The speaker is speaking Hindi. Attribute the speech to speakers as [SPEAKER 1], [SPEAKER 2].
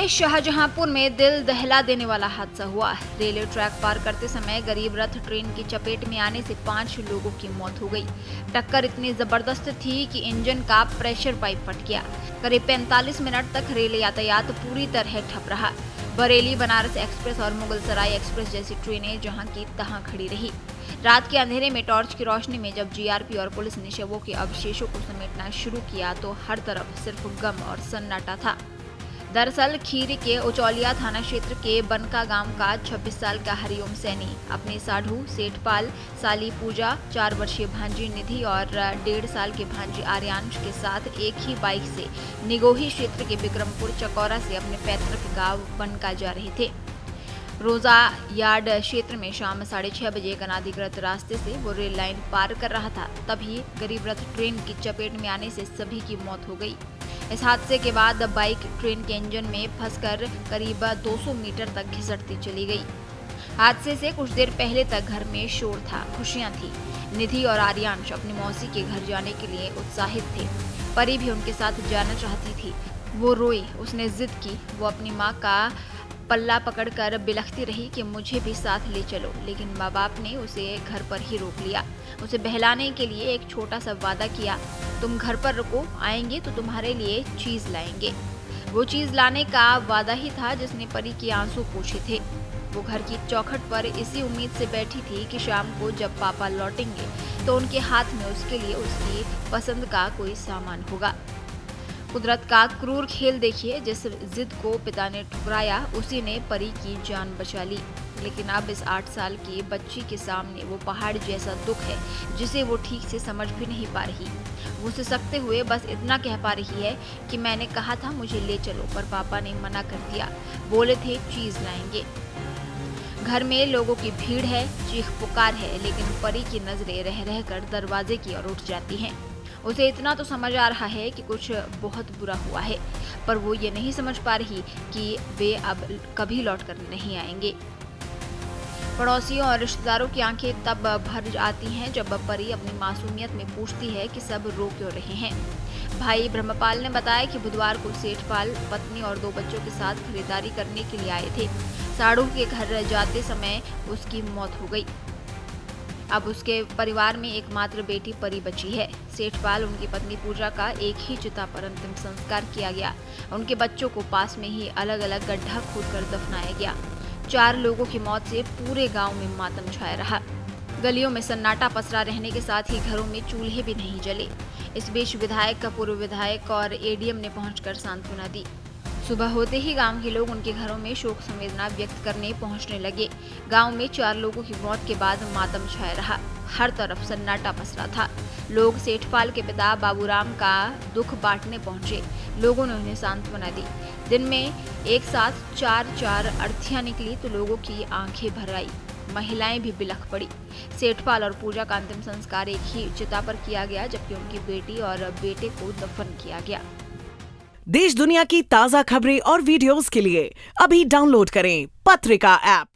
[SPEAKER 1] में शाहजहांपुर में दिल दहला देने वाला हादसा हुआ। रेलवे ट्रैक पार करते समय गरीब रथ ट्रेन की चपेट में आने से 5 लोगों की मौत हो गई। टक्कर इतनी जबरदस्त थी कि इंजन का प्रेशर पाइप फट गया। करीब 45 मिनट तक रेल यातायात पूरी तरह ठप रहा। बरेली बनारस एक्सप्रेस और मुगलसराय एक्सप्रेस जैसी ट्रेनें जहां की तहां खड़ी रही। रात के अंधेरे में टॉर्च की रोशनी में जब जीआरपी और पुलिस ने शवों के अवशेषों को समेटना शुरू किया तो हर तरफ सिर्फ गम और सन्नाटा था। दरअसल खीरी के उचौलिया थाना क्षेत्र के बनका गांव का 26 साल का हरिओम सैनी अपने साढ़ू सेठपाल, साली पूजा, 4 वर्षीय भांजी निधि और 1.5 साल के भांजी आर्यांश के साथ एक ही बाइक से निगोही क्षेत्र के विक्रमपुर चकौरा से अपने पैतृक गांव बनका जा रहे थे। रोजा यार्ड क्षेत्र में शाम 6:30 बजे एक अनाधिकृत रास्ते से वो रेल लाइन पार कर रहा था, तभी गरीब रथ ट्रेन की चपेट में आने से सभी की मौत हो गई। इस हादसे के बाद बाइक ट्रेन के इंजन में फंसकर करीब 200 मीटर तक घिसटती चली गई। हादसे से कुछ देर पहले तक घर में शोर था, खुशियां थी। निधि और आर्यांश अपनी मौसी के घर जाने के लिए उत्साहित थे। परी भी उनके साथ जाना चाहती थी। वो रोई, उसने जिद की। वो अपनी माँ का पल्ला पकड़कर बिलखती रही कि मुझे भी साथ ले चलो, लेकिन माँ बाप ने उसे घर पर ही रोक लिया। उसे बहलाने के लिए एक छोटा सा वादा किया, तुम घर पर रुको, आएंगे तो तुम्हारे लिए चीज लाएंगे। वो चीज लाने का वादा ही था जिसने परी के आंसू पोंछे थे। वो घर की चौखट पर इसी उम्मीद से बैठी थी कि शाम को जब पापा लौटेंगे तो उनके हाथ में उसके लिए उसकी पसंद का कोई सामान होगा। कुदरत का क्रूर खेल देखिए, जिस जिद को पिता ने ठुकराया उसी ने परी की जान बचा ली। लेकिन अब इस 8 साल की बच्ची के सामने वो पहाड़ जैसा दुख है जिसे वो ठीक से समझ भी नहीं पा रही। वो सिसकते हुए बस इतना कह पा रही है कि मैंने कहा था मुझे ले चलो, पर पापा ने मना कर दिया। बोले थे चीज लाएंगे। घर में लोगों की भीड़ है, चीख पुकार है, लेकिन परी की नजरें रह रहकर दरवाजे की ओर उठ जाती हैं। उसे इतना तो समझ आ रहा है कि कुछ बहुत बुरा हुआ है, पर वो ये नहीं समझ पा रही कि वे अब कभी लौटकर नहीं आएंगे। पड़ोसियों और रिश्तेदारों की आंखें तब भर आती हैं जब परी अपनी मासूमियत में पूछती है कि सब रो क्यों रहे हैं। भाई ब्रह्मपाल ने बताया कि बुधवार को सेठपाल पत्नी और 2 बच्चों के साथ खरीदारी करने के लिए आए थे। साढ़ू के घर जाते समय उसकी मौत हो गई। अब उसके परिवार में एकमात्र बेटी परी बची है। सेठपाल उनकी पत्नी पूजा का एक ही चिता पर अंतिम संस्कार किया गया। उनके बच्चों को पास में ही अलग अलग गड्ढा खोदकर दफनाया गया। 4 लोगों की मौत से पूरे गांव में मातम छाया रहा। गलियों में सन्नाटा पसरा रहने के साथ ही घरों में चूल्हे भी नहीं जले। इस बीच विधायक, पूर्व विधायक और एडीएम ने पहुंचकर सांत्वना दी। सुबह होते ही गांव के लोग उनके घरों में शोक संवेदना व्यक्त करने पहुंचने लगे। गांव में 4 लोगों की मौत के बाद मातम छाया रहा। हर तरफ सन्नाटा पसरा था। लोग सेठपाल के पिता बाबूराम का दुख बांटने पहुंचे। लोगों ने उन्हें सांत्वना दी। दिन में एक साथ 4 अर्थियां निकली तो लोगों की आंखें भर आई। महिलाएं भी बिलख पड़ी। सेठपाल और पूजा का अंतिम संस्कार एक ही चिता पर किया गया, जबकि उनकी बेटी और बेटे को दफन किया गया।
[SPEAKER 2] देश दुनिया की ताजा खबरें और वीडियोस के लिए अभी डाउनलोड करें पत्रिका ऐप।